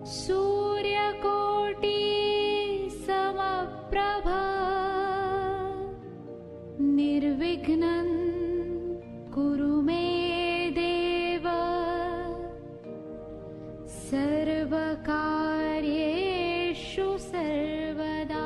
सूर्यकोटि समप्रभा निर्विघ्नं कुरु मे देव सर्वकार्येषु सर्वदा।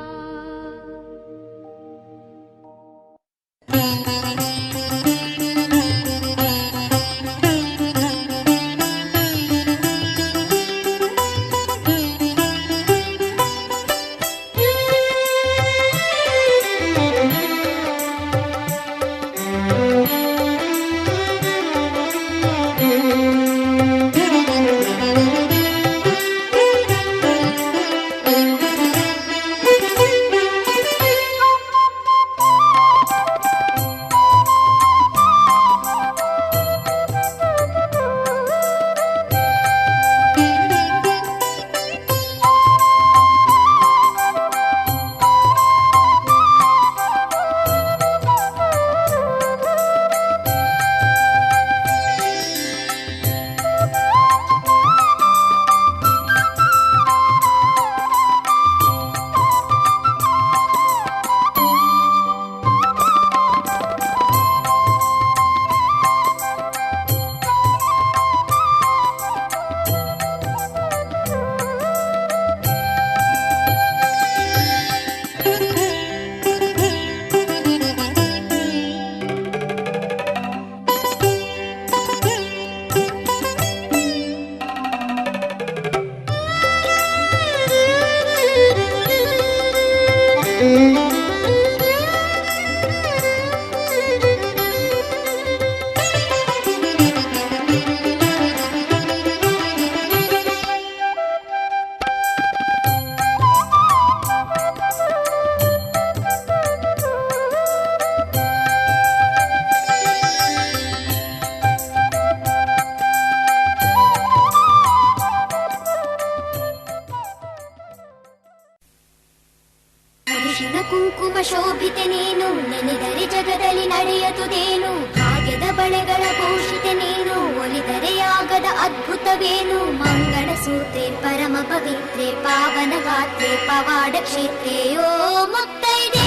ಕುಂಕುಮ ಶೋಭಿತೆ ನೀನು, ನೆನೆದರೆ ಜಗದಲ್ಲಿ ನಡೆಯತುದೇನು, ಭಾಗ್ಯದ ಬಳೆಗಳ ಭೂಷಿತೆ ನೀನು, ಒಲಿದರೆ ಆಗದ ಅದ್ಭುತವೇನು, ಮಂಗಳ ಸೂತ್ರೆ ಪರಮ ಪವಿತ್ರೆ ಪಾವನ ಗಾತ್ರೆ ಪವಾಡ ಕ್ಷೇತ್ರೇ ಓ ಮುತ್ತೈದೆ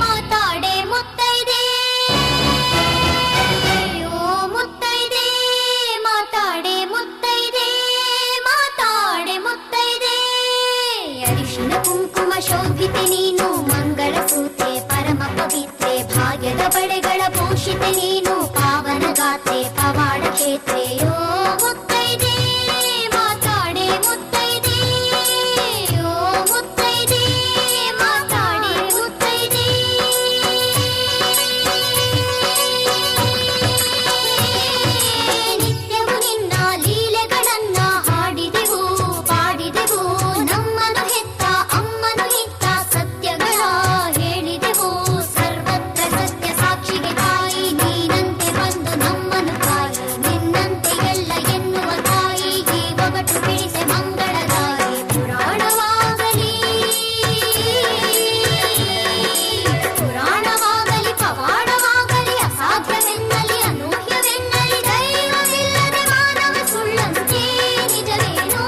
ಮಾತಾಡೆ ಮುತ್ತೈದೆ, ಓ ಮುತ್ತೈದೆ ಮಾತಾಡೆ ಮುತ್ತೈದೆ, ಮಾತಾಡೆ ಮುತ್ತೈದೆ. ಅರಿಶಿನ ಕುಂಕುಮ ಶೋಭಿತೆ ನೀನು, ಮಂಗಳ ಸೂತ್ರೆ ಪರಮ ಪವಿತ್ರೆ ಭಾಗ್ಯದ ಬಳೆಗಳ ಭೂಷಿತೆ ನೀನು, ಪಾವನ ಗಾತ್ರೆ ಪವಾಡ ಕ್ಷೇತ್ರೇ ಓ ಮುತ್ತೈದೆ ಮಾತಾಡೆ ಮುತ್ತೈದೆ, ಓ ಮುತ್ತೈದೆ ಮಾತಾಡೆ ಮುತ್ತೈದೆ. ನಿತ್ಯವು ನಿನ್ನ ಲೀಲೆಗಳನ್ನ ಹಾಡಿದೆವು ಪಾಡಿದೆವು, ನಮ್ಮನು ಹೆತ್ತ ಅಮ್ಮನು ಇತ್ತ ಸತ್ಯಗಳ ಹೇಳಿದೆವು, ಸರ್ವತ್ರ ಸತ್ಯ ಸಾಕ್ಷಿಗೆ ತಾಯಿ ನೀನಂತೆ ಬಂದು ನಮ್ಮನು ತಾಯಿ, ನಿನ್ನಂತೆ ಎಲ್ಲ ಎನ್ನುವ ತಾಯಿ ಈ ಒಗಟು ಬಿಡಿಸೆ ಮಂಗಳದಾಯಿ. ಪುರಾಣವಾಗಲಿ ಪುರಾಣವಾಗಲಿ ಪವಾಡವಾಗಲಿ, ಅಸಾಧ್ಯವೆನ್ನಲಿ ಅನೂಹ್ಯವೆನ್ನಲಿ, ದೈವವಿಲ್ಲದೆ ಮಾನವ ಸುಳ್ಳಂತೆ ನಿಜವೇನೋ,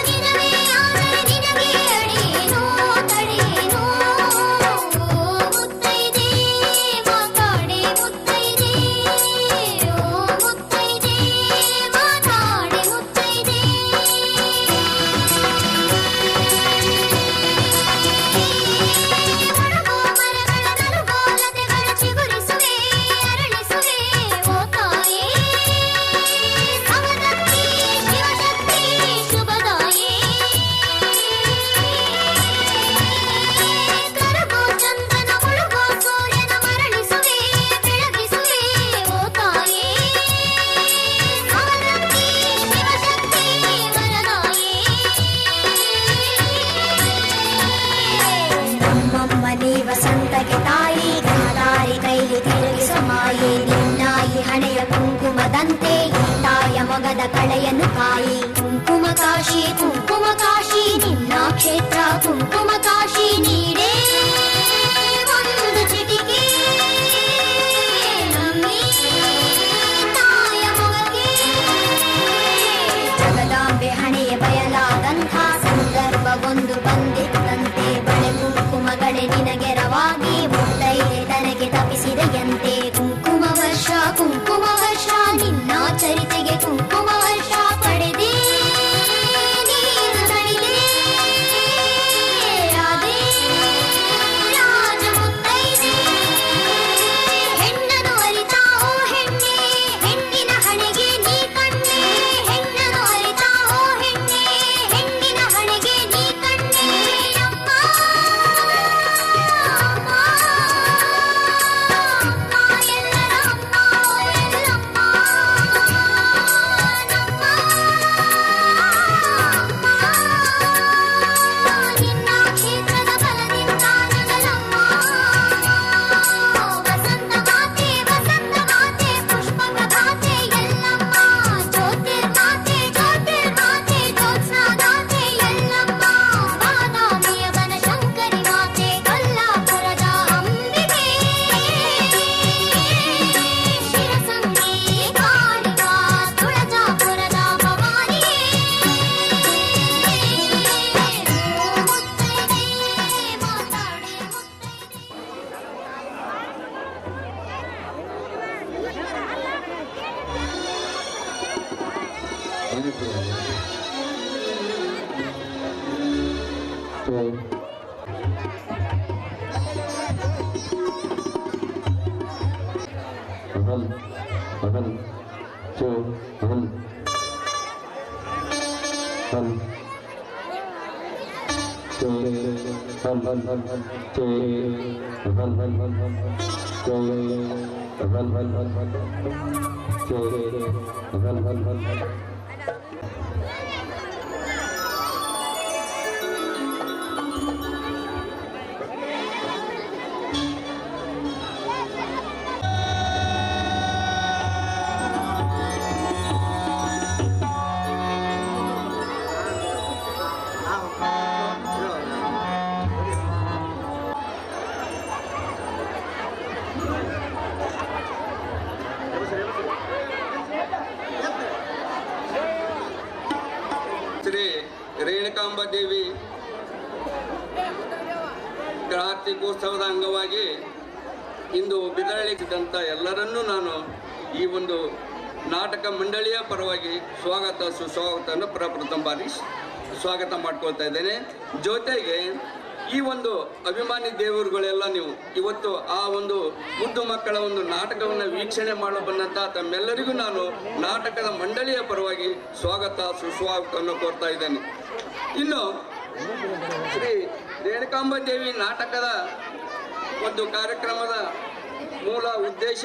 ನಿಜವೇ ಆದರೆ ನಿನಗೆ ಅಡಿಯೇನೋ ತಡೆಯೇನೋ. ಓ ಮುತ್ತೈದೆ ಮಾತಾಡೆ ಮುತ್ತೈದೆ, ಓ ಮುತ್ತೈದೆ ಮಾತಾಡೆ ಮುತ್ತೈದೆ. ಒಣಗೋ ಮರಗಳ ನಲುಗೋ ಲತೆಗಳ ಚಿಗುರಿಸುವೆ ಅರಳಿಸುವೆ ಓ ತಾಯೇ, ಸಮದತ್ತಿ ಶಿವಶಕ್ತಿ ಶುಭದಾಯೇ. ಕರಗೋ ಚಂದನ ಮುಳುಗೋ ಸೂರ್ಯನ ಮರಳಿಸುವೆ ಬೆಳಗಿಸುವೆ ಓ ತಾಯೇ, ಸಮದತ್ತಿ ಶಿವಶಕ್ತಿ ವರದಾಯೇ. ನಮ್ಮಮ್ಮ ನೀ ವಸಂತಕ್ಕೆ ತಾಯಿ, ಗಾದಾರಿ ಕೈಲಿ ತಿರುಗಿಸ ಮಾಯೆ, ನಿನ್ನಾಯಿ ಹಣೆಯ ಕುಂಕುಮದಂತೆ ಈ ತಾಯ ಮೊಗದ ಕಳೆಯನ್ನು ಕಾಯಿ. ಕುಂಕುಮ ಕಾಶಿ ನಿನ್ನ ಕ್ಷೇತ್ರ ಕುಂಕುಮ ಕಾಶಿ, ನೀಡೇ ಒಂದು ಚಿಟಿಕೆ ನಮ್ಮಿ ತಾಯ ಮೊಗಕ್ಕೆ. ಜಗದ ಶ್ರೀ ರೇಣುಕಾಂಬ ದೇವಿ ಕಾರ್ತಿಕೋತ್ಸವದ ಅಂಗವಾಗಿ ಇಂದು ಬಿದರಳಿಸಿದಂಥ ಎಲ್ಲರನ್ನೂ ನಾನು ಈ ಒಂದು ನಾಟಕ ಮಂಡಳಿಯ ಪರವಾಗಿ ಸುಸ್ವಾಗತವನ್ನು ಪ್ರಪ್ರಥಮ ಬಾರಿ ಸ್ವಾಗತ ಮಾಡ್ಕೊಳ್ತಾ ಇದ್ದೇನೆ. ಜೊತೆಗೆ ಈ ಒಂದು ಅಭಿಮಾನಿ ದೇವರುಗಳೆಲ್ಲ ನೀವು ಇವತ್ತು ಆ ಒಂದು ಮುದ್ದು ಮಕ್ಕಳ ಒಂದು ನಾಟಕವನ್ನು ವೀಕ್ಷಣೆ ಮಾಡಲು ಬಂದಂಥ ತಮ್ಮೆಲ್ಲರಿಗೂ ನಾನು ನಾಟಕದ ಮಂಡಳಿಯ ಪರವಾಗಿ ಸುಸ್ವಾಗತವನ್ನು ಕೋರ್ತಾ ಇದ್ದೇನೆ. ಇನ್ನು ಶ್ರೀ ರೇಣುಕಾಂಬ ದೇವಿ ನಾಟಕದ ಒಂದು ಕಾರ್ಯಕ್ರಮದ ಮೂಲ ಉದ್ದೇಶ,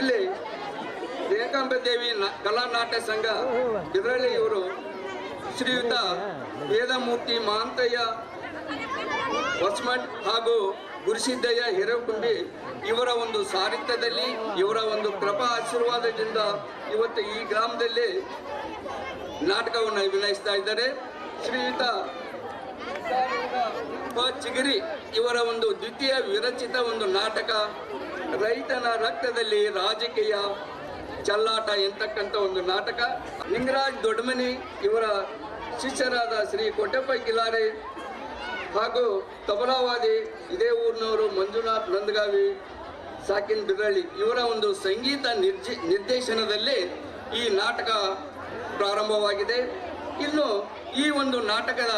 ಇಲ್ಲಿ ರೇಣುಕಾಂಬ ದೇವಿ ಕಲಾ ನಾಟ್ಯ ಸಂಘ ಬಿದರಳ್ಳಿ ಇವರು ಶ್ರೀಯುತ ವೇದಮೂರ್ತಿ ಮಹಾಂತಯ್ಯ ಹೊಸಮಠ್ ಹಾಗೂ ಗುರುಸಿದ್ದಯ್ಯ ಹಿರೇಕುಂಬಿ ಇವರ ಒಂದು ಸಾರಥ್ಯದಲ್ಲಿ, ಇವರ ಒಂದು ಕೃಪಾ ಆಶೀರ್ವಾದದಿಂದ ಇವತ್ತು ಈ ಗ್ರಾಮದಲ್ಲಿ ನಾಟಕವನ್ನು ಅಭಿನಯಿಸ್ತಾ ಇದ್ದಾರೆ. ಶ್ರೀಯುತ ಚಿಗಿರಿ ಇವರ ಒಂದು ದ್ವಿತೀಯ ವಿರಚಿತ ಒಂದು ನಾಟಕ ರೈತನ ರಕ್ತದಲ್ಲಿ ರಾಜಕೀಯ ಚಲ್ಲಾಟ ಎಂತಕ್ಕಂಥ ಒಂದು ನಾಟಕ. ಲಿಂಗರಾಜ್ ದೊಡ್ಡಮನಿ ಇವರ ಶಿಷ್ಯರಾದ ಶ್ರೀ ಕೊಟ್ಟಪ್ಪ ಕಿಲಾರೆ ಹಾಗೂ ತಬಲಾವಾದಿ ಇದೇ ಊರಿನವರು ಮಂಜುನಾಥ್ ನಂದಗಾವಿ ಸಾಕಿನ್ ಬಿದರಳ್ಳಿ ಇವರ ಒಂದು ಸಂಗೀತ ನಿರ್ದೇಶನದಲ್ಲಿ ಈ ನಾಟಕ ಪ್ರಾರಂಭವಾಗಿದೆ. ಇನ್ನು ಈ ಒಂದು ನಾಟಕದ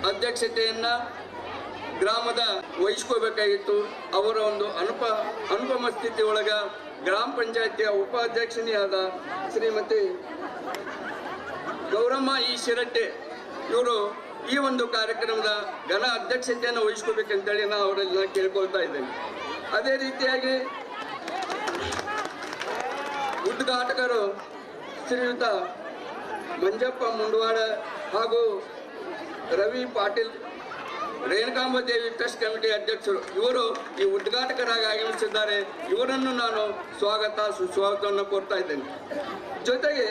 ಅಧ್ಯಕ್ಷತೆಯನ್ನು ಗ್ರಾಮದ ವಹಿಸ್ಕೋಬೇಕಾಗಿತ್ತು. ಅವರ ಒಂದು ಅನುಪಮ ಸ್ಥಿತಿ ಒಳಗ ಗ್ರಾಮ ಪಂಚಾಯತಿಯ ಉಪಾಧ್ಯಕ್ಷನಿಯಾದ ಶ್ರೀಮತಿ ಗೌರಮ್ಮ ಈ ಶಿರಟ್ಟೆ ಇವರು ಈ ಒಂದು ಕಾರ್ಯಕ್ರಮದ ಘನ ಅಧ್ಯಕ್ಷತೆಯನ್ನು ವಹಿಸ್ಕೋಬೇಕಂತೇಳಿ ನಾನು ಅವರೆಲ್ಲ ಕೇಳ್ಕೊಳ್ತಾ ಇದ್ದೇನೆ. ಅದೇ ರೀತಿಯಾಗಿ ಉದ್ಘಾಟಕರು ಶ್ರೀಯುತ ಮಂಜಪ್ಪ ಮುಂಡವಾಡ ಹಾಗೂ ರವಿ ಪಾಟೀಲ್ ರೇಣುಕಾಂಬ ದೇವಿ ಟ್ರಸ್ಟ್ ಕಮಿಟಿ ಅಧ್ಯಕ್ಷರು ಇವರು ಈ ಉದ್ಘಾಟಕರಾಗಿ ಆಗಮಿಸಿದ್ದಾರೆ. ಇವರನ್ನು ನಾನು ಸುಸ್ವಾಗತವನ್ನು ಕೋರ್ತಾ ಇದ್ದೇನೆ. ಜೊತೆಗೆ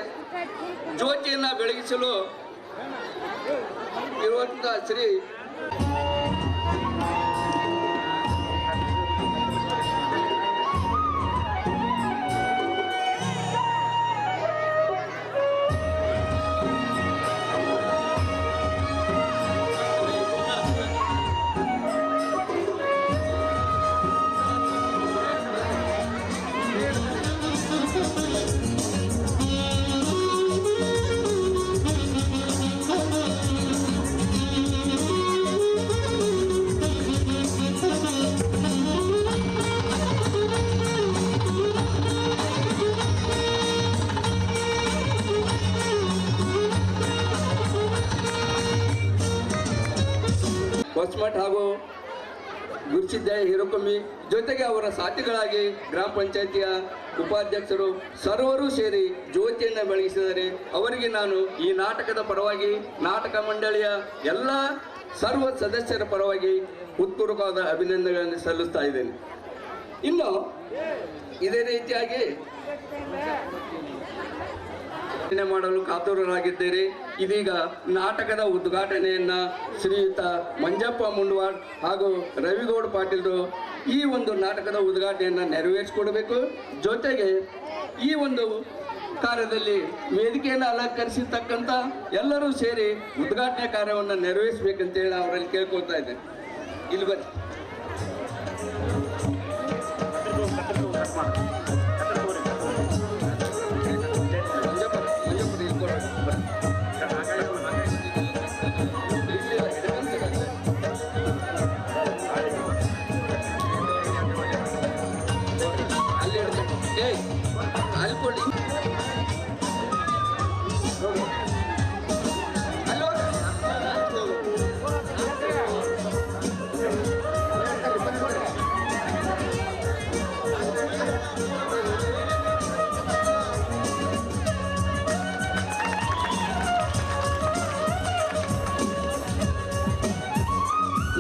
ಜ್ಯೋತಿಯನ್ನು ಬೆಳಗಿಸಲು ಇರುವಂಥ ಶ್ರೀ ಹೊಸಮಠ್ ಹಾಗೂ ಗುರುಸಿದ್ದಯ್ಯ ಹಿರೇಕುಂಬಿ ಜೊತೆಗೆ ಅವರ ಸಾಥಿಗಳಾಗಿ ಗ್ರಾಮ ಪಂಚಾಯತಿಯ ಉಪಾಧ್ಯಕ್ಷರು ಸರ್ವರು ಸೇರಿ ಜ್ಯೋತಿಯನ್ನು ಬೆಳಗಿಸಿದರೆ ಅವರಿಗೆ ನಾನು ಈ ನಾಟಕದ ಪರವಾಗಿ ನಾಟಕ ಮಂಡಳಿಯ ಎಲ್ಲ ಸರ್ವ ಸದಸ್ಯರ ಪರವಾಗಿ ಹೃತ್ಪೂರ್ವಕವಾದ ಅಭಿನಂದನೆಗಳನ್ನು ಸಲ್ಲಿಸ್ತಾ ಇದ್ದೇನೆ. ಇನ್ನು ಇದೇ ರೀತಿಯಾಗಿ ಮಾಡಲು ಕಾತುರರಾಗಿದ್ದೀರಿ. ಇದೀಗ ನಾಟಕದ ಉದ್ಘಾಟನೆಯನ್ನ ಶ್ರೀಯುತ ಮಂಜಪ್ಪ ಮುಂಡವಾಡ್ ಹಾಗೂ ರವಿಗೌಡ ಪಾಟೀಲ್ರು ಈ ಒಂದು ನಾಟಕದ ಉದ್ಘಾಟನೆಯನ್ನ ನೆರವೇರಿಸಿಕೊಡಬೇಕು. ಜೊತೆಗೆ ಈ ಒಂದು ಕಾರ್ಯದಲ್ಲಿ ವೇದಿಕೆಯನ್ನು ಅಲಂಕರಿಸಿರ್ತಕ್ಕಂಥ ಎಲ್ಲರೂ ಸೇರಿ ಉದ್ಘಾಟನೆ ಕಾರ್ಯವನ್ನು ನೆರವೇರಿಸಬೇಕಂತೇಳಿ ಅವರಲ್ಲಿ ಕೇಳ್ಕೊಳ್ತಾ ಇದ್ದೇನೆ. ಇಲ್ಲಿ ಬನ್ನಿ. ಮಂಜಪ್ಪ ಏಯ್ ಅಲ್ಲಿ ಕೊಡಿ ಹಲೋ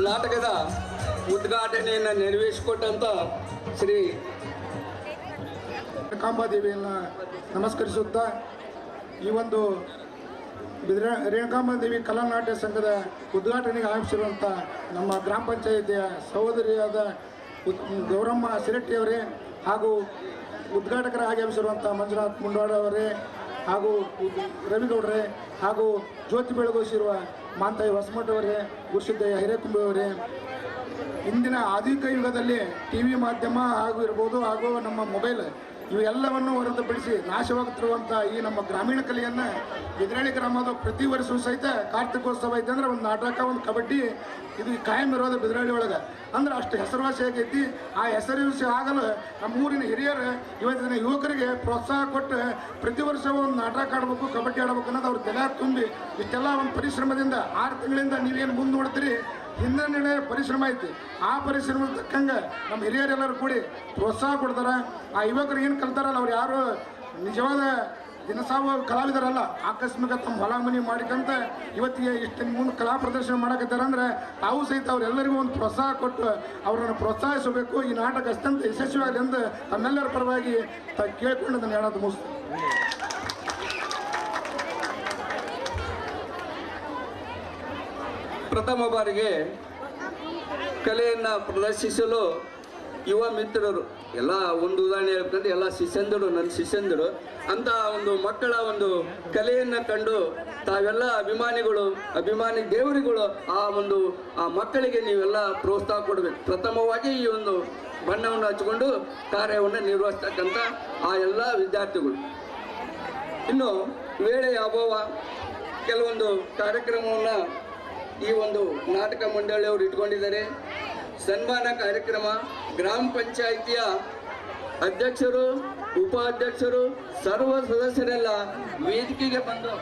ನಾಟಕದ ಉದ್ಘಾಟನೆಯನ್ನು ನೆರವೇರಿಸಿಕೊಟ್ಟಂತ ಶ್ರೀ ರೇಣುಕಾಂಬಾದೇವಿಯನ್ನು ನಮಸ್ಕರಿಸುತ್ತಾ ಈ ಒಂದು ರೇಣುಕಾಂಬಾದೇವಿ ಕಲಾನಾಟ್ಯ ಸಂಘದ ಉದ್ಘಾಟನೆಗೆ ಆಗಮಿಸಿರುವಂಥ ನಮ್ಮ ಗ್ರಾಮ ಪಂಚಾಯಿತಿಯ ಸಹೋದರಿಯಾದ ಗೌರಮ್ಮ ಸಿರಟ್ಟಿಯವರೇ ಹಾಗೂ ಉದ್ಘಾಟಕರಾಗಿ ಆಗಮಿಸಿರುವಂಥ ಮಂಜುನಾಥ್ ಮುಂಡವಾಡ ಅವರೇ ಹಾಗೂ ರವಿಗೌಡರೇ ಹಾಗೂ ಜ್ಯೋತಿ ಬೆಳಗೋಸಿರುವ ಮಾಂತಾಯಿ ಹೊಸಮಠ ಅವರೇ ಗುರುಸಿದ್ದಯ್ಯ ಹಿರೇಕುಂಬೆ ಅವರೇ ಇಂದಿನ ಆಧುನಿಕ ಯುಗದಲ್ಲಿ ಟಿ ವಿ ಮಾಧ್ಯಮ ಹಾಗೂ ಇರ್ಬೋದು ಹಾಗೂ ನಮ್ಮ ಮೊಬೈಲ್ ಇವೆಲ್ಲವನ್ನು ಹೊರತುಪಡಿಸಿ ನಾಶವಾಗುತ್ತಿರುವಂಥ ಈ ನಮ್ಮ ಗ್ರಾಮೀಣ ಕಲೆಯನ್ನು ಬಿದ್ರಳ್ಳಿ ಗ್ರಾಮದ ಪ್ರತಿ ವರ್ಷವೂ ಸಹಿತ ಕಾರ್ತಿಕೋತ್ಸವ ಐತೆ ಅಂದ್ರೆ ಒಂದು ನಾಟಕ ಒಂದು ಕಬಡ್ಡಿ ಇದು ಕಾಯಂ ಇರೋದು ಬಿದ್ರಳ್ಳಿ ಒಳಗೆ ಅಂದ್ರೆ ಅಷ್ಟು ಹೆಸರುವಾಸಿ ಆಗೈತಿ. ಆ ಹೆಸರುವಾಸಿ ಆಗಲು ನಮ್ಮ ಊರಿನ ಹಿರಿಯರು ಇವತ್ತಿನ ಯುವಕರಿಗೆ ಪ್ರೋತ್ಸಾಹ ಕೊಟ್ಟು ಪ್ರತಿ ವರ್ಷ ಒಂದು ನಾಟಕ ಆಡಬೇಕು ಕಬಡ್ಡಿ ಆಡಬೇಕು ಅನ್ನೋದು ಅವ್ರ ತಲೆ ತುಂಬಿ ಇಷ್ಟೆಲ್ಲ ಒಂದು ಪರಿಶ್ರಮದಿಂದ 6 ತಿಂಗಳಿಂದ ನೀವೇನು ಮುಂದೆ ನೋಡ್ತೀರಿ ಹಿಂದಿನ ಪರಿಶ್ರಮ ಐತಿ. ಆ ಪರಿಶ್ರಮದ ತಕ್ಕಂಗೆ ನಮ್ಮ ಹಿರಿಯರೆಲ್ಲರೂ ಕೂಡಿ ಪ್ರೋತ್ಸಾಹ ಕೊಡ್ತಾರೆ. ಆ ಯುವಕರು ಏನು ಕಲ್ತಾರಲ್ಲ ಅವ್ರು ಯಾರು ನಿಜವಾದ ದಿನಸಾವ ಕಲಾವಿದರಲ್ಲ, ಆಕಸ್ಮಿಕ ತಮ್ಮ ಹೊಲ ಮನೆ ಮಾಡಿಕಂತ ಇವತ್ತಿಗೆ ಇಷ್ಟು ಮುಂದೆ ಕಲಾ ಪ್ರದರ್ಶನ ಮಾಡಕತ್ತಾರೆ ಅಂದ್ರೆ ತಾವು ಸಹಿತ ಅವರೆಲ್ಲರಿಗೂ ಒಂದು ಪ್ರೋತ್ಸಾಹ ಕೊಟ್ಟು ಅವರನ್ನು ಪ್ರೋತ್ಸಾಹಿಸಬೇಕು. ಈ ನಾಟಕ ಅತ್ಯಂತ ಯಶಸ್ವಿಯಾಗಲಿ ಎಂದು ತಮ್ಮೆಲ್ಲರ ಪರವಾಗಿ ಕೇಳಿಕೊಂಡು ಅದನ್ನು ಹೇಳೋದು ಮುಗಿಸ್ತೀನಿ. ಪ್ರಥಮ ಬಾರಿಗೆ ಕಲೆಯನ್ನು ಪ್ರದರ್ಶಿಸಲು ಯುವ ಮಿತ್ರರು ಎಲ್ಲ ಒಂದು ಉದಾಹರಣೆ ಹೇಳ್ಬೇಕಂದ್ರೆ ಎಲ್ಲ ಶಿಷ್ಯಂದರು ನನ್ನ ಶಿಷ್ಯಂದರು ಅಂತ ಒಂದು ಮಕ್ಕಳ ಒಂದು ಕಲೆಯನ್ನು ಕಂಡು ತಾವೆಲ್ಲ ಅಭಿಮಾನಿ ದೇವರುಗಳು ಆ ಮಕ್ಕಳಿಗೆ ನೀವೆಲ್ಲ ಪ್ರೋತ್ಸಾಹ ಕೊಡಬೇಕು. ಪ್ರಥಮವಾಗಿ ಈ ಒಂದು ಬಣ್ಣವನ್ನು ಹಚ್ಕೊಂಡು ಕಾರ್ಯವನ್ನು ನಿರ್ವಹಿಸ್ತಕ್ಕಂಥ ಆ ಎಲ್ಲ ವಿದ್ಯಾರ್ಥಿಗಳು. ಇನ್ನು ವೇಳೆಯ ಅಭಾವ ಕೆಲವೊಂದು ಕಾರ್ಯಕ್ರಮವನ್ನು ಈ ಒಂದು ನಾಟಕ ಮಂಡಳಿಯವರು ಇಟ್ಕೊಂಡಿದ್ದಾರೆ. ಸನ್ಮಾನ ಕಾರ್ಯಕ್ರಮ ಗ್ರಾಮ ಪಂಚಾಯಿತಿಯ ಅಧ್ಯಕ್ಷರು, ಉಪಾಧ್ಯಕ್ಷರು, ಸರ್ವ ಸದಸ್ಯರೆಲ್ಲ ವೇದಿಕೆಗೆ ಬಂದು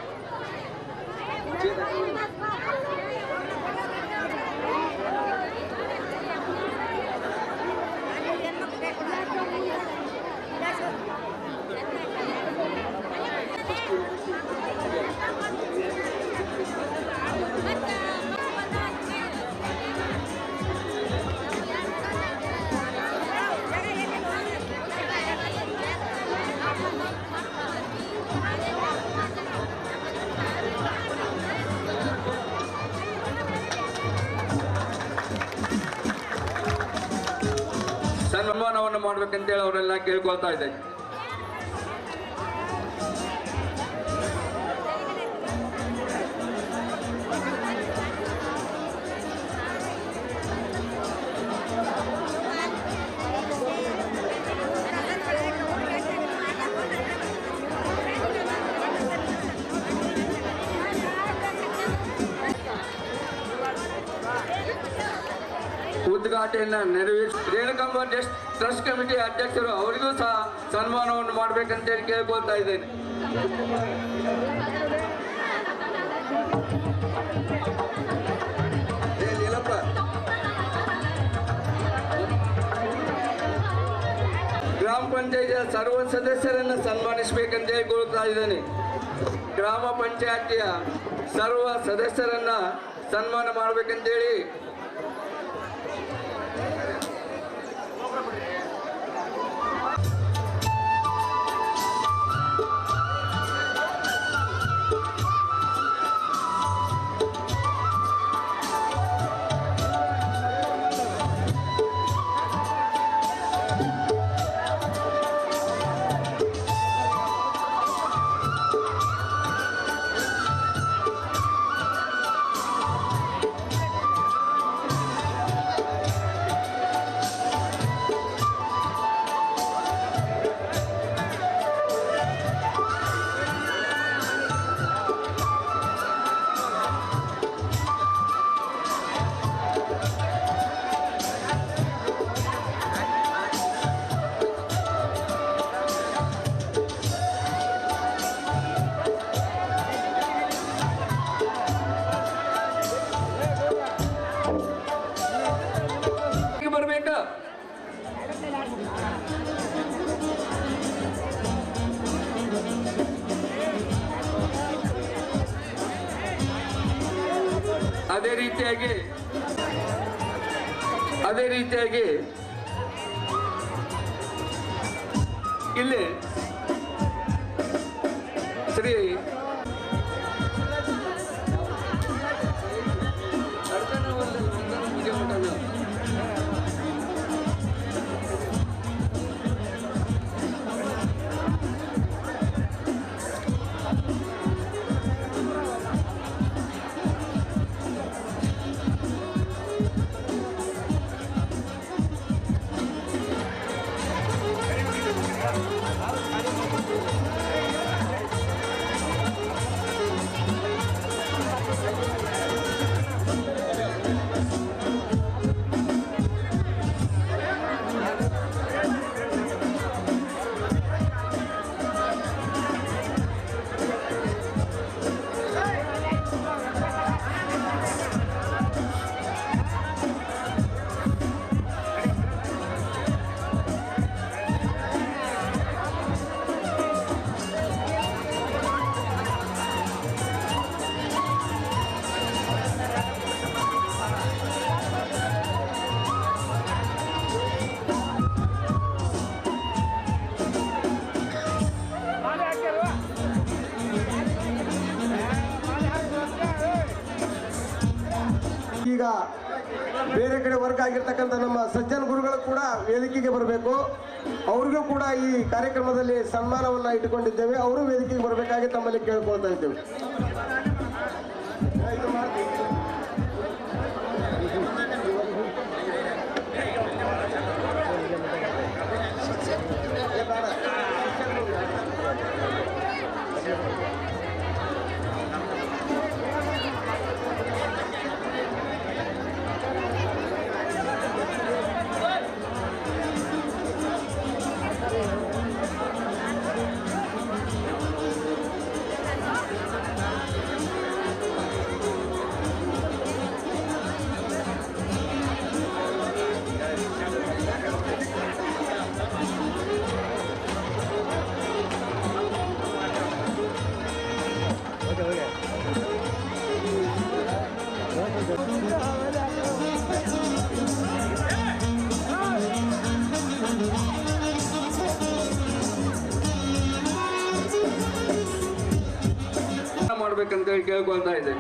ಸನ್ಮಾನವನ್ನು ಮಾಡ್ಬೇಕಂತೇಳಿ ಅವರೆಲ್ಲ ಕೇಳ್ಕೊಳ್ತಾ ಇದ್ದಾರೆ. ಉದ್ಘಾಟನೆಯನ್ನು ನೆರವೇರಿಸಿ ರೇಣುಕಾಂಬ ಟ್ರಸ್ಟ್ ಕಮಿಟಿ ಅಧ್ಯಕ್ಷರು ಅವರಿಗೂ ಸಹ ಸನ್ಮಾನವನ್ನು ಮಾಡಬೇಕಂತೇಳಿ ಕೇಳ್ಕೊಳ್ತಾ ಇದ್ದೇನೆ. ಗ್ರಾಮ ಪಂಚಾಯಿತಿಯ ಸರ್ವ ಸದಸ್ಯರನ್ನು ಸನ್ಮಾನಿಸಬೇಕಂತ ಹೇಳ್ಕೊಳ್ತಾ ಇದ್ದೇನೆ. ಗ್ರಾಮ ಪಂಚಾಯಿತಿಯ ಸರ್ವ ಸದಸ್ಯರನ್ನ ಸನ್ಮಾನ ಮಾಡಬೇಕಂತೇಳಿ ರೀತಿಯಾಗಿ ಇಲ್ಲಿ ಶ್ರೀ ಈಗ ಬೇರೆ ಕಡೆ ವರ್ಕ್ ಆಗಿರ್ತಕ್ಕಂಥ ನಮ್ಮ ಸಜ್ಜನ ಗುರುಗಳು ಕೂಡ ವೇದಿಕೆಗೆ ಬರಬೇಕು. ಅವ್ರಿಗೂ ಕೂಡ ಈ ಕಾರ್ಯಕ್ರಮದಲ್ಲಿ ಸನ್ಮಾನವನ್ನು ಇಟ್ಟುಕೊಂಡಿದ್ದೇವೆ. ಅವರು ವೇದಿಕೆಗೆ ಬರಬೇಕಾಗಿ ತಮ್ಮಲ್ಲಿ ಕೇಳ್ಕೊಳ್ತಾ ಇದ್ದೇವೆ. ಮಾಡ್ಬೇಕಂತ ಹೇಳಿ ಕೇಳ್ಕೊಳ್ತಾ ಇದೆ.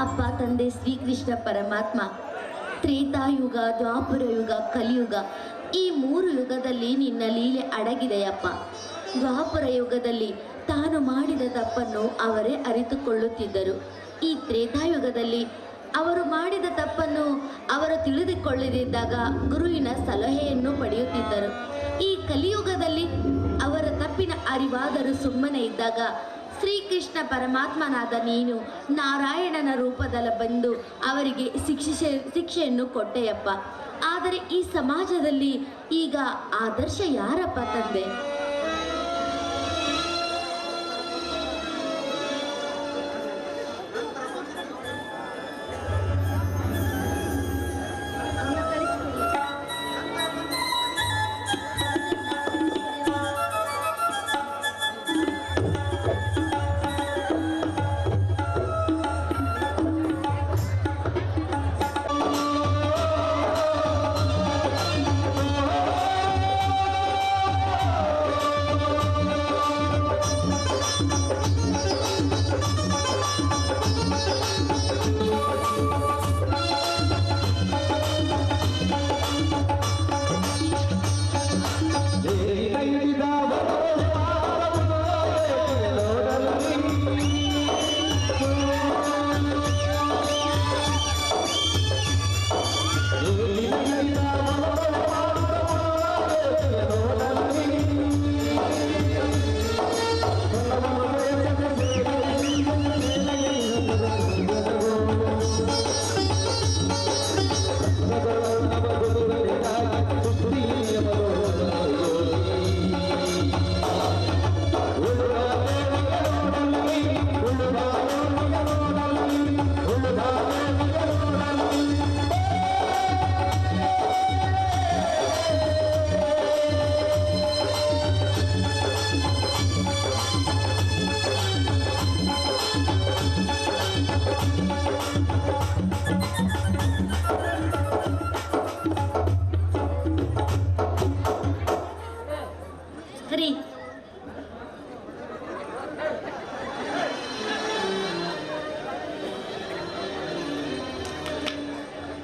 ಅಪ್ಪ ತಂದೆ ಶ್ರೀಕೃಷ್ಣ ಪರಮಾತ್ಮ ತ್ರೇತಾಯುಗ, ದ್ವಾಪರ ಯುಗ, ಕಲಿಯುಗ ಈ 3 ಯುಗದಲ್ಲಿ ನಿನ್ನ ಲೀಲೆ ಅಡಗಿದೆಯಪ್ಪ. ದ್ವಾಪರ ಯುಗದಲ್ಲಿ ತಾನು ಮಾಡಿದ ತಪ್ಪನ್ನು ಅವರೇ ಅರಿತುಕೊಳ್ಳುತ್ತಿದ್ದರು. ಈ ತ್ರೇತಾಯುಗದಲ್ಲಿ ಅವರು ಮಾಡಿದ ತಪ್ಪನ್ನು ಅವರು ತಿಳಿದುಕೊಳ್ಳದಿದ್ದಾಗ ಗುರುವಿನ ಸಲಹೆಯನ್ನು ಪಡೆಯುತ್ತಿದ್ದರು. ಈ ಕಲಿಯುಗದಲ್ಲಿ ಅವರ ತಪ್ಪಿನ ಅರಿವಾದರೂ ಸುಮ್ಮನೆ ಇದ್ದಾಗ ಶ್ರೀಕೃಷ್ಣ ಪರಮಾತ್ಮನಾದ ನೀನು ನಾರಾಯಣನ ರೂಪದಲ್ಲಿ ಬಂದು ಅವರಿಗೆ ಶಿಕ್ಷೆಯನ್ನು ಕೊಟ್ಟೆಯಪ್ಪ. ಆದರೆ ಈ ಸಮಾಜದಲ್ಲಿ ಈಗ ಆದರ್ಶ ಯಾರಪ್ಪ ತಂದೆ?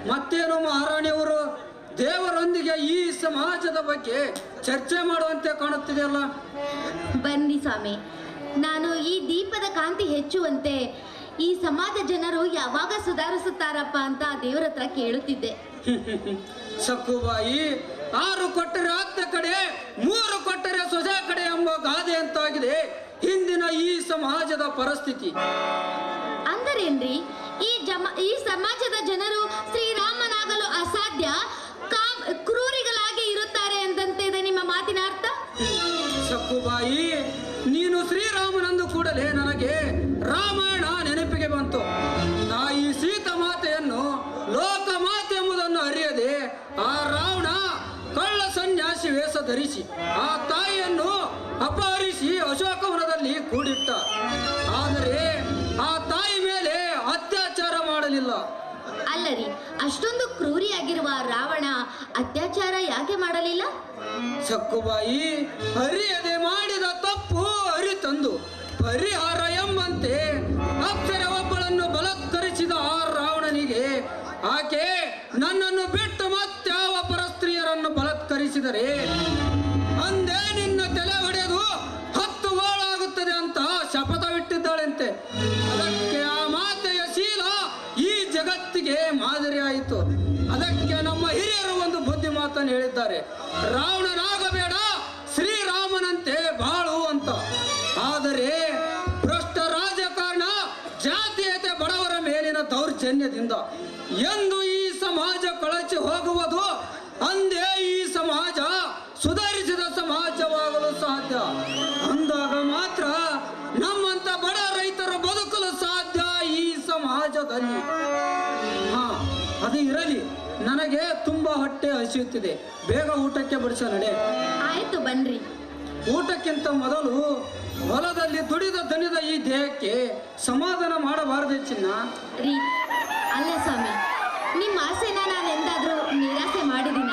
ಮತ್ತೇನು ಮಹಾರಾಣಿಯವರು ದೇವರೊಂದಿಗೆ ಈ ಸಮಾಜದ ಬಗ್ಗೆ ಚರ್ಚೆ ಮಾಡುವಂತೆ ಕಾಣುತ್ತಿದೆಯಲ್ಲ? ಬನ್ನಿ ಸ್ವಾಮಿ, ನಾನು ಈ ದೀಪದ ಕಾಂತಿ ಹೆಚ್ಚುವಂತೆ ಈ ಸಮಾಜ ಜನರು ಯಾವಾಗ ಸುಧಾರಿಸುತ್ತಾರಪ್ಪ ಅಂತ ದೇವರ ಹತ್ರ ಕೇಳುತ್ತಿದ್ದೆ. ಸಕ್ಕುಬಾಯಿ, 6 ಕೊಟ್ಟರೆ ಅತ್ತ ಕಡೆ, 3 ಕೊಟ್ಟರೆ ಸೊಸೆ ಕಡೆ ಎಂಬ ಗಾದೆ ಅಂತಾಗಿದೆ ಹಿಂದಿನ ಈ ಸಮಾಜದ ಪರಿಸ್ಥಿತಿ. ಅಂದರೇನ್ರಿ, ಈ ಸಮಾಜದ ಜನರು ಶ್ರೀರಾಮನಾಗಲು ಅಸಾಧ್ಯ, ಕ್ರೂರಿಗಳಾಗಿ ಇರುತ್ತಾರೆ ಎಂದಂತೆ ಇದೆ ನಿಮ್ಮ ಮಾತಿನ ಅರ್ಥ? ಸಕ್ಕುಬಾಯಿ, ನೀನು ಶ್ರೀರಾಮನಂದು ಕೂಡಲೇ ನನಗೆ ರಾಮಾಯಣ ನೆನಪಿಗೆ ಬಂತು. ತಾಯಿ ಸೀತಾ ಮಾತೆಯನ್ನು ಲೋಕಮಾತೆ ಎಂಬುದನ್ನು ಅರಿಯದೆ ಆ ರಾವಣ ಕಳ್ಳ ಸನ್ಯಾಸಿ ವೇಷ ಧರಿಸಿ ಆ ತಾಯಿಯನ್ನು ಅಪಹರಿಸಿ ಅಶೋಕವನದಲ್ಲಿ ಕೂಡಿಟ್ಟ. ಆದರೆ ಆ ತಾಯಿ ಮೇಲೆ ಅತ್ಯಾಚಾರ ಮಾಡಲಿಲ್ಲ. ಅಲ್ಲರಿ, ಅಷ್ಟೊಂದು ಕ್ರೂರಿಯಾಗಿರುವ ರಾವಣ ಅತ್ಯಾಚಾರ ಯಾಕೆ ಮಾಡಲಿಲ್ಲ? ಸಕ್ಕುಬಾಯಿ, ಅರಿಯದೆ ಮಾಡಿದ ತಪ್ಪು ಅರಿತಂದು ಪರಿಹಾರ ಎಂಬಂತೆ ಅಪ್ಸರೆ ಒಬ್ಬಳನ್ನು ಬಲಾತ್ಕರಿಸಿದ ಆ ರಾವಣನಿಗೆ ಆಕೆ ನನ್ನನ್ನು ಬಿಟ್ಟು ಮತ್ಯಾವ ಪರಸ್ತ್ರೀಯರನ್ನು ಬಲಾತ್ಕರಿಸಿದರೆ ಅಂದೇ ನಿನ್ನ ತಲೆ ಹೊಡೆದು 10 ಗೋಳಾಗುತ್ತದೆ ಅಂತ ಶಪಥವಿಟ್ಟಿದ್ದಾಳಂತೆ. ಅದಕ್ಕೆ ಆ ಮಾತೆಯ ಶೀಲ ಈ ಜಗತ್ತಿಗೆ ಮಾದರಿಯಾಯಿತು. ಅದಕ್ಕೆ ನಮ್ಮ ಹಿರಿಯರು ಒಂದು ಬುದ್ಧಿ ಮಾತನ್ನು ಹೇಳಿದ್ದಾರೆ, ರಾವಣನಾಗಬೇಡ, ಶ್ರೀರಾಮನಂತೆ ಬಾಳು ಅಂತ. ಆದರೆ ಭ್ರಷ್ಟ ರಾಜಕಾರಣ, ಜಾತೀಯತೆ, ಬಡವರ ಮೇಲಿನ ದೌರ್ಜನ್ಯದಿಂದ ಎಂದು ಈ ಸಮಾಜ ಕಳಚಿ ಹೋಗುವುದು, ಅಂದೇ ಈ ಸಮಾಜ ಸುಧಾರಿಸಿದ ಸಮಾಜವಾಗಲು ಸಾಧ್ಯ. ಅಂದಾಗ ಮಾತ್ರ ನಮ್ಮಂತ ಬಡ ರೈತರು ಬದುಕಲು ಸಾಧ್ಯ ಈ ಸಮಾಜದಲ್ಲಿ. ಅದು ಇರಲಿ, ನನಗೆ ತುಂಬಾ ಹೊಟ್ಟೆ ಹಸಿಯುತ್ತಿದೆ, ಬೇಗ ಊಟಕ್ಕೆ ಬಡಿಸ ನಡೆ. ಆಯ್ತು ಬನ್ರಿ. ಊಟಕ್ಕಿಂತ ಮೊದಲು ಹೊಲದಲ್ಲಿ ದುಡಿದ ದಣಿದ ಈ ದೇಹಕ್ಕೆ ಸಮಾಧಾನ ಮಾಡಬಾರದೆ ಚಿನ್ನ? ರೀ, ಅಲ್ಲ ಸ್ವಾಮಿ, ನಿಮ್ಮ ಆಸೆನ ನಾನು ಎಂದಾದ್ರೂ ನಿರಾಸೆ ಮಾಡಿದಿನ?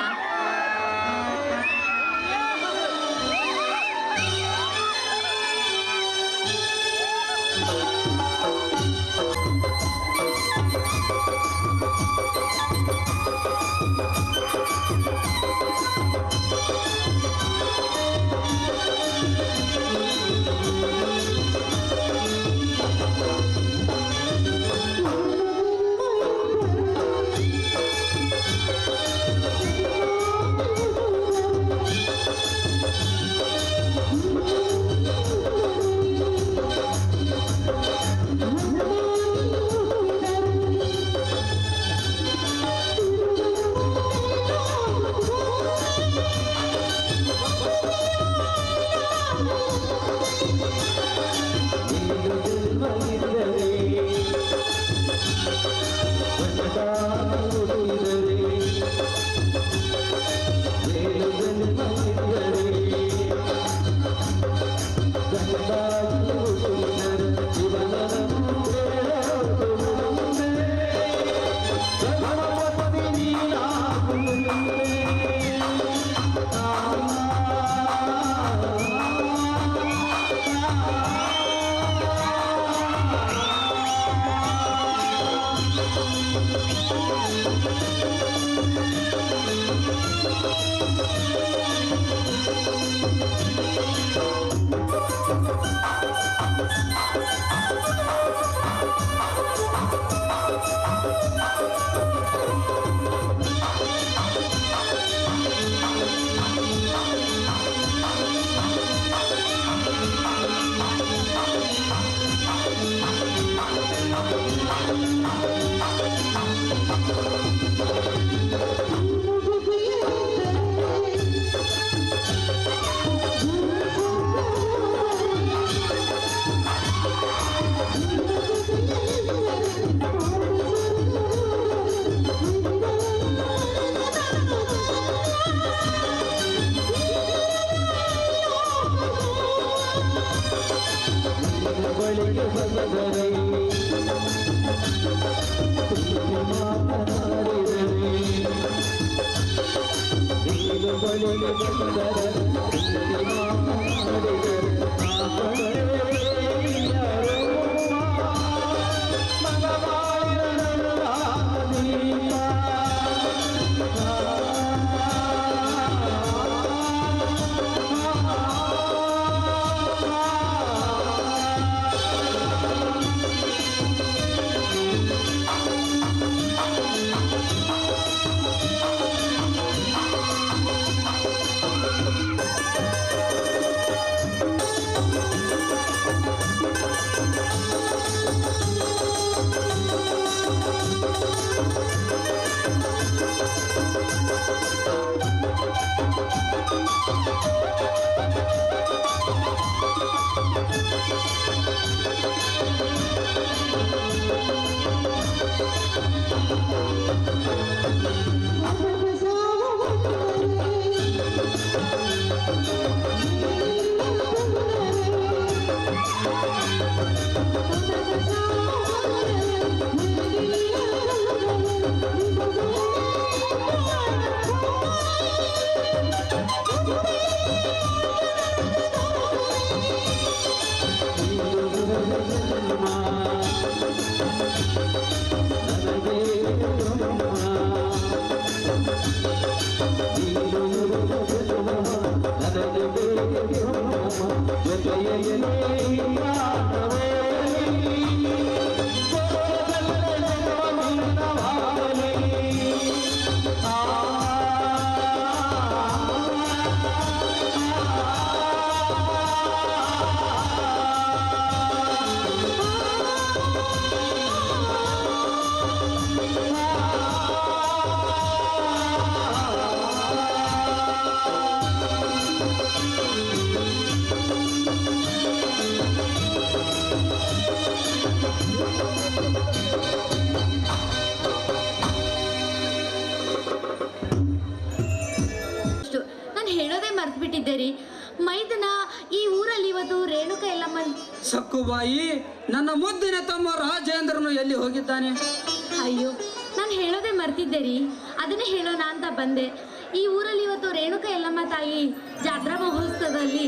ನಾನು ಹೇಳೋದೇ ಮರ್ತು ಬಿಟ್ಟಿದ್ದೆ ಮೈದನ ಈ ಊರಲ್ಲಿ ಇವತ್ತು ರೇಣುಕ ಎಲ್ಲಮ್ಮ. ಸಕ್ಕುಬಾಯಿ, ನನ್ನ ಮುದ್ದಿನ ತಮ್ಮ ರಾಜೇಂದ್ರನು ಎಲ್ಲಿ ಹೋಗಿದ್ದಾನೆ? ಅಯ್ಯೋ, ನಾನು ಹೇಳೋದೇ ಮರ್ತಿದ್ದೆ ಅದನ್ನೇ ಹೇಳೋಣ ಅಂತ ಬಂದೆ. ಈ ಊರಲ್ಲಿ ಇವತ್ತು ರೇಣುಕ ಎಲ್ಲಮ್ಮ ತಾಯಿ ಜಾತ್ರಾ ಮಹೋತ್ಸವದಲ್ಲಿ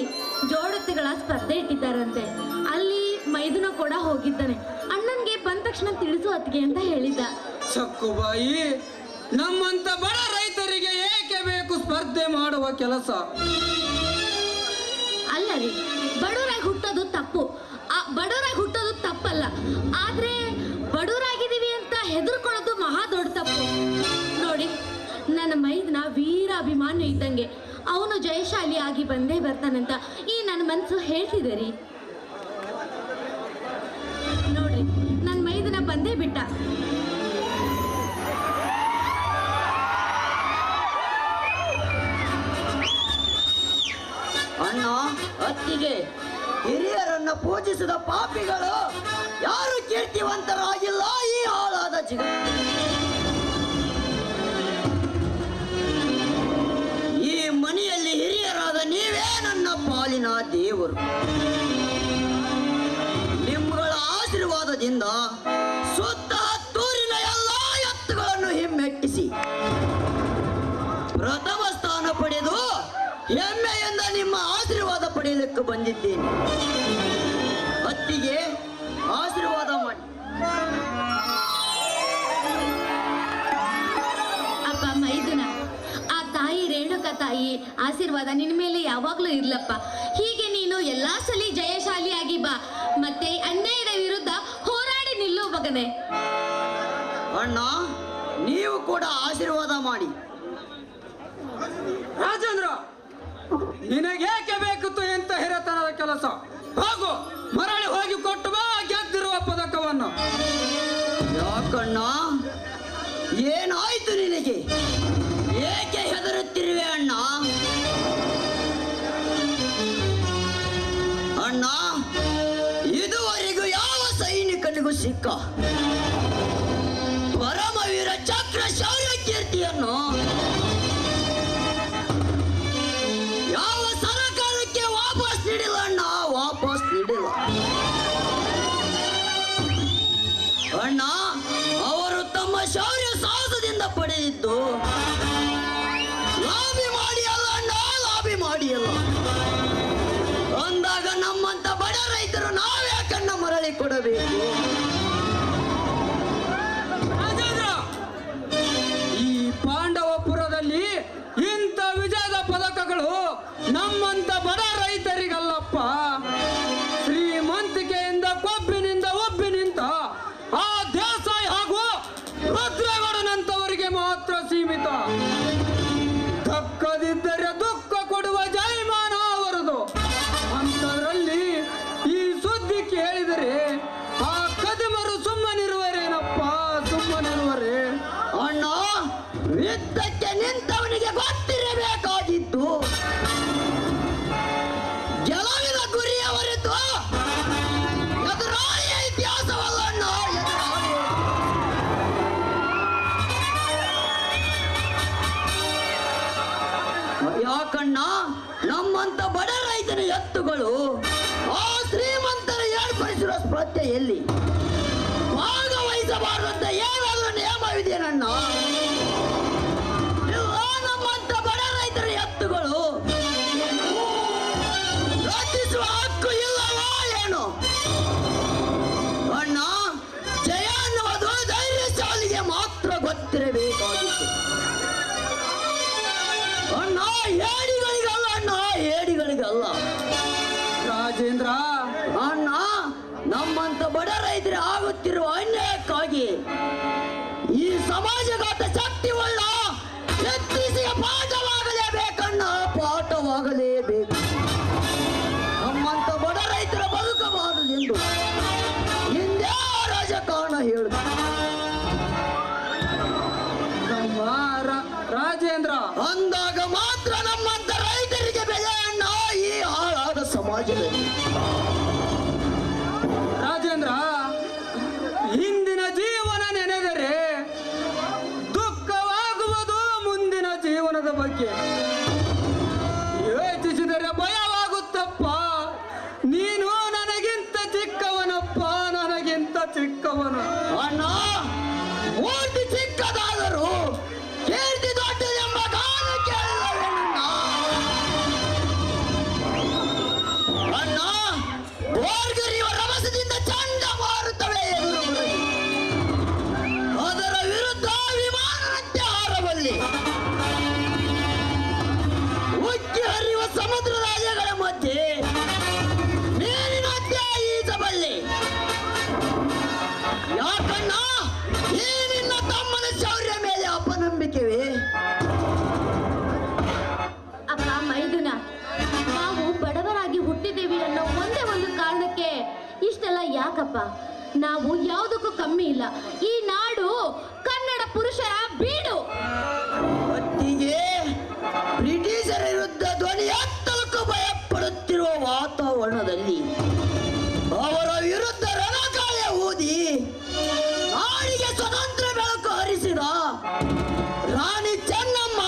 ಜೋಡತ್ತಿಗಳ ಸ್ಪರ್ಧೆ ಇಟ್ಟಿದ್ದಾರಂತೆ. ಅಲ್ಲಿ ಮೈದುನ ಕೂಡ ಹೋಗಿದ್ದಾನೆ. ಅಣ್ಣನ್ಗೆ ಬಂದ ತಕ್ಷಣ ತಿಳಿಸು ಅತ್ತಿಗೆ ಅಂತ ಹೇಳಿದ್ದ. ಸಕ್ಕುಬಾಯಿ, ನಮ್ಮಂತ ಬಡ ರೈತರಿಗೆ ಏಕೆ ಬೇಕು ಸ್ಪರ್ಧೆ ಮಾಡುವ ಕೆಲಸ? ಅಲ್ಲ ರೀ, ಬಡವರಾಗಿ ಹುಟ್ಟೋದು ತಪ್ಪು. ಬಡವರಾಗಿ ಹುಟ್ಟೋದು ತಪ್ಪಲ್ಲ, ಆದ್ರೆ ಬಡವರಾಗಿದ್ದೀವಿ ಅಂತ ಹೆದರ್ಕೊಳ್ಳೋದು ಮಹಾ ದೊಡ್ಡ ತಪ್ಪು. ನೋಡಿ, ನನ್ನ ಮೈದನ ವೀರ ಅಭಿಮಾನಿ ಇದ್ದಂಗೆ, ಅವನು ಜಯಶಾಲಿ ಆಗಿ ಬಂದೇ ಬರ್ತಾನಂತ ಈ ನನ್ನ ಮನಸ್ಸು ಹೇಳ್ತಿದೆ ರೀ. ನೋಡ್ರಿ, ನನ್ನ ಮೈದನ ಬಂದೇ ಬಿಟ್ಟ. ಅಣ್ಣ, ಅತ್ತಿಗೆ, ಹಿರಿಯರನ್ನ ಪೂಜಿಸಿದ ಪಾಪಿಗಳು ಯಾರು ಕೀರ್ತಿವಂತರಾಗಿಲ್ಲ ಈ ಹಾಳಾದ ಜಗತ್ತು. ಈ ಮನೆಯಲ್ಲಿ ಹಿರಿಯರಾದ ನೀವೇ ನನ್ನ ಪಾಲಿನ ದೇವರು. ನಿಮ್ಮಗಳ ಆಶೀರ್ವಾದದಿಂದ ಸುತ್ತ ಹತ್ತೂರಿನ ಎಲ್ಲ ಎತ್ತುಗಳನ್ನು ಹಿಮ್ಮೆಟ್ಟಿಸಿ ಪ್ರಥಮ ಸ್ಥಾನ ಪಡೆದು ಹೆಮ್ಮೆಯಿಂದ ನಿಮ್ಮ ಆಶೀರ್ವಾದ ಪಡೆಯಲಿಕ್ಕೆ ಬಂದಿದ್ದೇನೆ. ಅತ್ತಿಗೆ, ಆಶೀರ್ವಾದ ಮಾಡಿ. ಅಪ್ಪ ಮೈದುನ, ಆ ತಾಯಿ ರೇಣುಕ ತಾಯಿ ಆಶೀರ್ವಾದ ನಿನ್ನ ಮೇಲೆ ಯಾವಾಗ್ಲೂ ಇರ್ಲಪ್ಪ. ಹೀಗೆ ನೀನು ಎಲ್ಲಾ ಸಲ ಜಯಶಾಲಿಯಾಗಿ ಬಾ, ಮತ್ತೆ ಅನ್ಯಾಯದ ವಿರುದ್ಧ ಹೋರಾಡಿ ನಿಲ್ಲು ಮಗನೇ. ಅಣ್ಣ, ನೀವು ಕೂಡ ಆಶೀರ್ವಾದ ಮಾಡಿ. ರಾಜೇಂದ್ರ, ನಿನಗೇಕೆ ಬೇಕಿತ್ತು ಎಂತ ಹಿರತನದ ಕೆಲಸ? ಹೋಗು, ಮರಳಿ ಹೋಗಿ ಕೊಟ್ಟು ಬಾ ಗೆದ್ದಿರುವ ಪದಕವನ್ನು. ಯಾಕಣ್ಣ, ಏನಾಯ್ತು ನಿನಗೆ? ಏಕೆ ಹೆದರುತ್ತಿರುವೆ ಅಣ್ಣ? ಅಣ್ಣ, ಇದುವರೆಗೂ ಯಾವ ಸೈನಿಕನಿಗೂ ಸಿಕ್ಕ ಪರಮವೀರ ಚಕ್ರ ಶೌರ್ಯ ಕೀರ್ತಿಯನ್ನು ಯಾವ ಸರ್ಕಾರಕ್ಕೆ ವಾಪಸ್ ನೀಡಿಲ್ಲ ಅಣ್ಣ, ವಾಪಸ್ ನೀಡಿಲ್ಲ ಅಣ್ಣ. ಅವರು ತಮ್ಮ ಶೌರ್ಯ ಸಾಹಸದಿಂದ ಪಡೆದಿದ್ದು ಲಾಭಿ ಮಾಡಿ ಅಲ್ಲ ಅಣ್ಣ, ಲಾಭಿ ಮಾಡಿ ಅಲ್ಲ. ಅಂದಾಗ ನಮ್ಮಂತ ಬಡ ರೈತರು ನಾವ್ಯಾಕಣ್ಣ ಮರಳಿ ಕೊಡಬೇಕು? ರಾಜೇಂದ್ರ, ಈ ಪಾಂಡವಪುರದಲ್ಲಿ ಇಂಥ ವಿಜಯದ ಪದಕಗಳು ನಮ್ಮಂತ ಬಡ ರೈತರಿಗಲ್ಲಪ್ಪ. ಶ್ರೀಮಂತಿಕೆಯಿಂದ ಕೊಬ್ಬಿನಿಂದ ಒಬ್ಬಿ ನಿಂತ ಆ ದೇಸಾಯಿ ಹಾಗೂ ರುದ್ರೇಗೌಡನಂತವರಿಗೆ ಮಾತ್ರ ಸೀಮಿತ. ದಕ್ಕದಿದ್ದರೆ ದುಃಖ ಕೊಡುವ ಜೈಮಾನ ಅವರದು. ಅಂಥದ್ರಲ್ಲಿ ಈ ಸುದ್ದಿ ಕೇಳಿದರೆ ಆ ಕದಿಮರು ಸುಮ್ಮನಿರುವರೇನಪ್ಪ, ಸುಮ್ಮನಿರುವರೇ? ಅಣ್ಣ, ಯುದ್ಧಕ್ಕೆ ನಿಂತವನಿಗೆ ಗೊತ್ತಿರಬೇಕಾಗಿತ್ತು ಗೆಲುವಿನ ಗುರಿಯ ಹೊರತು ಎದುರಾಳಿಯ ಇತಿಹಾಸವಲ್ಲ ಅಣ್ಣ, ಎದುರಾಳಿ. ಯಾಕಣ್ಣ, ನಮ್ಮಂತ ಬಡ ರೈತನ ಎತ್ತುಗಳು ಆ ಶ್ರೀಮಂತರ ಏರ್ಪಡಿಸಿರುವ ಸ್ಪರ್ಧೆಯಲ್ಲಿ ಭಾಗವಹಿಸಬಾರದಂತ ಏನಾದರೂ ನಿಯಮವಿದೆಯಣ್ಣ? ನಮ್ಮಂತ ಬಡ ರೈತರ ಎತ್ತುಗಳು ರಚಿಸುವ ಹಕ್ಕು ಇಲ್ಲವಾ ಏನು? ಅಣ್ಣ, ಜಯ ಅನ್ನುವುದು ಧೈರ್ಯಶಾಲಿಗೆ ಮಾತ್ರ ಗೊತ್ತಿರಬೇಕಾಗಿತ್ತು ಅಣ್ಣ, ಹೇಡಿಗಳಿಗಲ್ಲ ಅಣ್ಣ, ಹೇಡಿಗಳಿಗಲ್ಲ. ರಾಜ ರಾಜೇಂದ್ರ, ಅಣ್ಣ, ನಮ್ಮಂತ ಬಡ ರೈತರು ಆಗುತ್ತಿರುವ ಅನ್ಯಾಯಕ್ಕಾಗಿ ಈ ಸಮಾಜಘಾತ ಶಕ್ತಿವುಳ್ಳ ಎತ್ತಿಸಿಯ ಪಾಠವಾಗಲೇಬೇಕಣ್ಣ, ಪಾಠವಾಗಲೇಬೇಕು. ನಮ್ಮಂತ ಬಡ ರೈತರ ಬದುಕಬಾರದೆಂದು ಹಿಂದೆ ರಾಜಕಾರಣ ಹೇಳುದು. ರಾಜೇಂದ್ರ, ಅಂದಾಗ ಮಾತ್ರ ನಮ್ಮಂತ ರೈತರಿಗೆ ಬೆಲೆ ಅಣ್ಣ ಈ ಹಾಳಾದ ಸಮಾಜದಲ್ಲಿ. ರಾಜೇಂದ್ರ, ಹಿಂದಿನ ಜೀವನ ನೆನೆದರೆ ದುಃಖವಾಗುವುದು ಮುಂದಿನ ಜೀವನದ ಬಗ್ಗೆ ಯೋಚಿಸಿದರೆ ಭಯವಾಗುತ್ತಪ್ಪ. ನೀನು ನನಗಿಂತ ಚಿಕ್ಕವನಪ್ಪ, ನನಗಿಂತ ಚಿಕ್ಕವನು. ಅಣ್ಣ, ಮೂರ್ತಿ ಚಿಕ್ಕದಾದರೂ ಕೀರ್ತಿ ದೊಡ್ಡದೆಂಬ ಗಾನ ಕೇಳಿದವೇನಣ್ಣ. ಅಣ್ಣ, ಬೋರ್ಗರಿಯುವ ರಭಸದಿಂದ ಚಂಡಮಾರುತವೇ ಎದುರು ಬರಲಿ, ಅದರ ವಿರುದ್ಧ ವಿಮಾನದಂತೆ ಹಾರಬಲ್ಲಿ, ಉಕ್ಕಿ ಹರಿಯುವ ಸಮುದ್ರದ ಅಲೆಗಳ ಮಧ್ಯೆ ನೀರಿನಂತೆ ಈಜಬಲ್ಲೆ. ಯಾಕಣ್ಣ, ಈ ನಿನ್ನ ತಮ್ಮನ ಶೌರ್ಯ ಮೇಲೆ ಅಪನಂಬಿಕೆವೇ? ಅಕ್ಕ ಮೈದುನ, ನಾವು ಬಡವರಾಗಿ ಹುಟ್ಟಿದ್ದೇವೆ ಅನ್ನೋ ಒಂದೇ ಒಂದು ಕಾರಣಕ್ಕೆ ಇಷ್ಟೆಲ್ಲ ಯಾಕಪ್ಪ? ನಾವು ಯಾವುದಕ್ಕೂ ಕಮ್ಮಿ ಇಲ್ಲ. ಈ ನಾಡು ಕನ್ನಡ ಪುರುಷರ ಬೀಡು. ಹೊತ್ತಿಗೆ ಬ್ರಿಟಿಷರ ವಿರುದ್ಧ ಧ್ವನಿ ಎತ್ತಲಕ್ಕೂ ಭಯಪಡುತ್ತಿರುವ ವಾತಾವರಣದಲ್ಲಿ ಅವರ ವಿರುದ್ಧ ರಣಗಾಯ ಊದಿ ನಾಡಿಗೆ ಸ್ವತಂತ್ರ ಬೆಳಕು ಹರಿಸಿದ ರಾಣಿ ಚೆನ್ನಮ್ಮ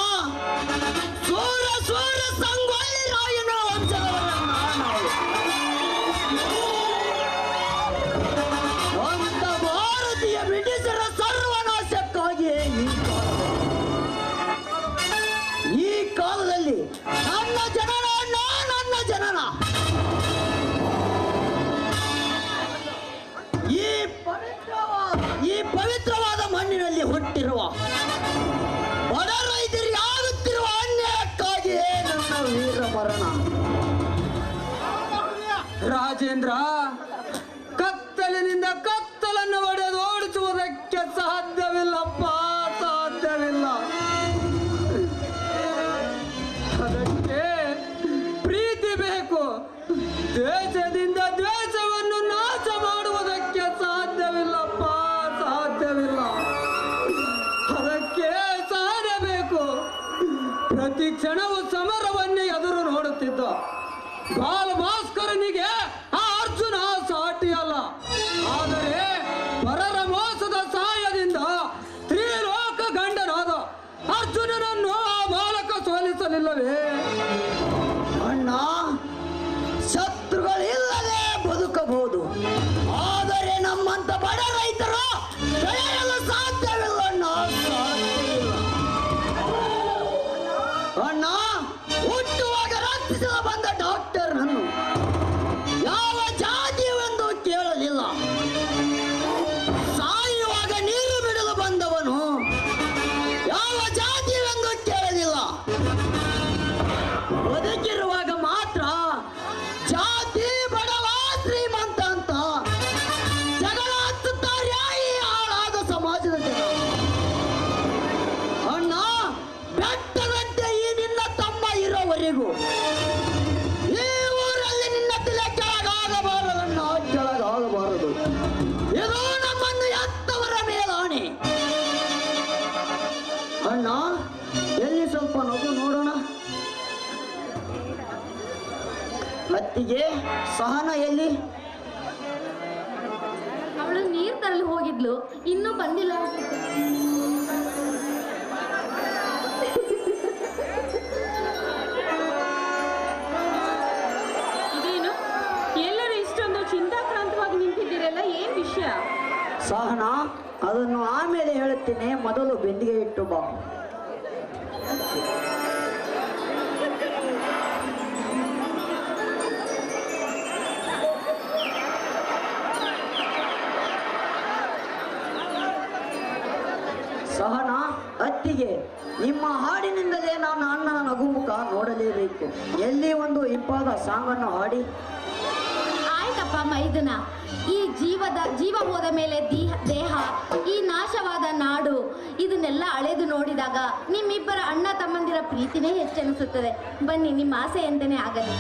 ಸೂರ ಸೂರ ಸಂಗೊಳ್ಳಿ ರಾಯನ ವಂಶದವರನ್ನ ನಾವು. ಅಂತ ಭಾರತೀಯ ಬ್ರಿಟಿಷರ ಸರ್ವನಾಶಕ್ಕಾಗಿಯೇ ಈ ಕಾಲದಲ್ಲಿ ನನ್ನ ಜನನ ಅಣ್ಣ, ನನ್ನ ಜನನ ಈ ಪವಿತ್ರವಾದ ಮಣ್ಣಿನಲ್ಲಿ ಹುಟ್ಟಿರುವ ಬಡ ರೈತರಿಗೆ ಆಗುತ್ತಿರುವ ಅನ್ಯಾಯಕ್ಕಾಗಿಯೇ ನನ್ನ ವೀರ ಮರಣ. ರಾಜೇಂದ್ರ, ಕತ್ತಲಿನಿಂದ ಕತ್ತಲನ್ನು ಒಡೆದು ಓಡಿಸುವುದಕ್ಕೆ ಸಾಧ್ಯವಿಲ್ಲಪ್ಪ, ಸಾಧ್ಯವಿಲ್ಲ. ಅದಕ್ಕೆ ಪ್ರೀತಿ ಬೇಕು. ದೇಶದಿಂದ ದ್ವೇಷವನ್ನು ನಾಶ ಮಾಡುವುದಕ್ಕೆ ಸಾಧ್ಯವಿಲ್ಲಪ್ಪ, ಸಾಧ್ಯವಿಲ್ಲ. ಅದಕ್ಕೆ ಸಹನೆ ಬೇಕು. ಪ್ರತಿ ಕ್ಷಣವೂ ಸಮರವನ್ನೇ ಎದುರು ನೋಡುತ್ತಿದ್ದ ಬಾಲಭಾಸ್ಕರನಿಗೆ ಆ ಅರ್ಜುನ ಸಾಟಿಯಲ್ಲ. ಆದರೆ ಪರರ ಮೋಸದ ಸಹಾಯದಿಂದ ತ್ರಿಲೋಕ ಗಂಡನಾದ ಅರ್ಜುನನನ್ನು ಆ ಬಾಲಕ ಸೋಲಿಸಲಿಲ್ಲವೇ? ಅಣ್ಣ, ಶತ್ರುಗಳಿಲ್ಲದೆ ಬದುಕಬಹುದು, ಆದರೆ ನಮ್ಮಂತ ಬಡ ರೈತರು ಬೆಳೆಯಲು ಸಾಧ್ಯವಿಲ್ಲ ಅಣ್ಣ, ಸಾಧ್ಯವಿಲ್ಲ. ಅಣ್ಣ, ಹುಟ್ಟುವಾಗ ರಕ್ಷಿಸಲು ಬಂದ ಡಾಕ್ಟರ್ ನನ್ನು ಯಾವ ಜಾತಿಯೆಂದು ಕೇಳಲಿಲ್ಲ. ಸಾಯುವಾಗ ನೀರು ಬಿಡಲು ಬಂದವನು ಯಾವ ಜಾತಿಯೆಂದು ಕೇಳಲಿಲ್ಲ. ಬದುಕಿರುವಾಗ ಮಾತ್ರ ಜಾತಿ ಬಡವ ಶ್ರೀಮಂತ ಅಂತ ಜಗಳ ಹಚ್ಚುತ್ತಾರೆ ಈ ಹಾಳಾದ ಸಮಾಜದ ಜನ. ಅಣ್ಣ, ಬೆಟ್ಟದಂತೆ ಈ ನಿನ್ನ ತಮ್ಮ ಇರೋವರೆಗೂ ಈ ಊರಲ್ಲಿ ನಿನ್ನ ತಲೆ ಕೆಳಗಾಗಬಾರದಣ್ಣ, ಕೆಳಗಾಗಬಾರದು. ಇದು ನಮ್ಮನ್ನು ಎತ್ತವರ ಮೇಲಾಣೆ. ಅಣ್ಣ, ಎಲ್ಲಿ ಸ್ವಲ್ಪ ನಗು ನೋಡೋಣ. ಅತ್ತಿಗೆ, ಸಹನ ಎಲ್ಲಿ? ಅವಳು ನೀರ್ ತರಲು ಹೋಗಿದ್ಲು, ಇನ್ನೂ ಬಂದಿಲ್ಲ. ಇದೇನು ಎಲ್ಲರೂ ಇಷ್ಟೊಂದು ಚಿಂತಾಕ್ರಾಂತವಾಗಿ ನಿಂತಿದ್ದೀರಲ್ಲ, ಏನ್ ವಿಷಯ? ಸಹನ, ಅದನ್ನು ಆಮೇಲೆ ಹೇಳುತ್ತೇನೆ, ಮೊದಲು ಬೆಂದಿಗೆ ಇಟ್ಟು ಬಾ. ಸಹನ, ಅತ್ತಿಗೆ, ನಿಮ್ಮ ಹಾಡಿನಿಂದಲೇ ನಾನು ಅಣ್ಣನ ನಗುಮುಖ ನೋಡಲೇಬೇಕು. ಎಲ್ಲಿ ಒಂದು ಇಂಪಾದ ಸಾಂಗನ್ನು ಹಾಡಿ. ನೋಡಪ್ಪ ಮೈದನ, ಈ ಜೀವ ಹೋದ ಮೇಲೆ ದೇಹ, ಈ ನಾಶವಾದ ನಾಡು, ಇದನ್ನೆಲ್ಲ ಅಳೆದು ನೋಡಿದಾಗ ನಿಮ್ಮಿಬ್ಬರ ಅಣ್ಣ ತಮ್ಮಂದಿರ ಪ್ರೀತಿನೇ ಹೆಚ್ಚೆನಿಸುತ್ತದೆ. ಬನ್ನಿ, ನಿಮ್ಮ ಆಸೆ ಎಂದನೇ ಆಗಲಿ.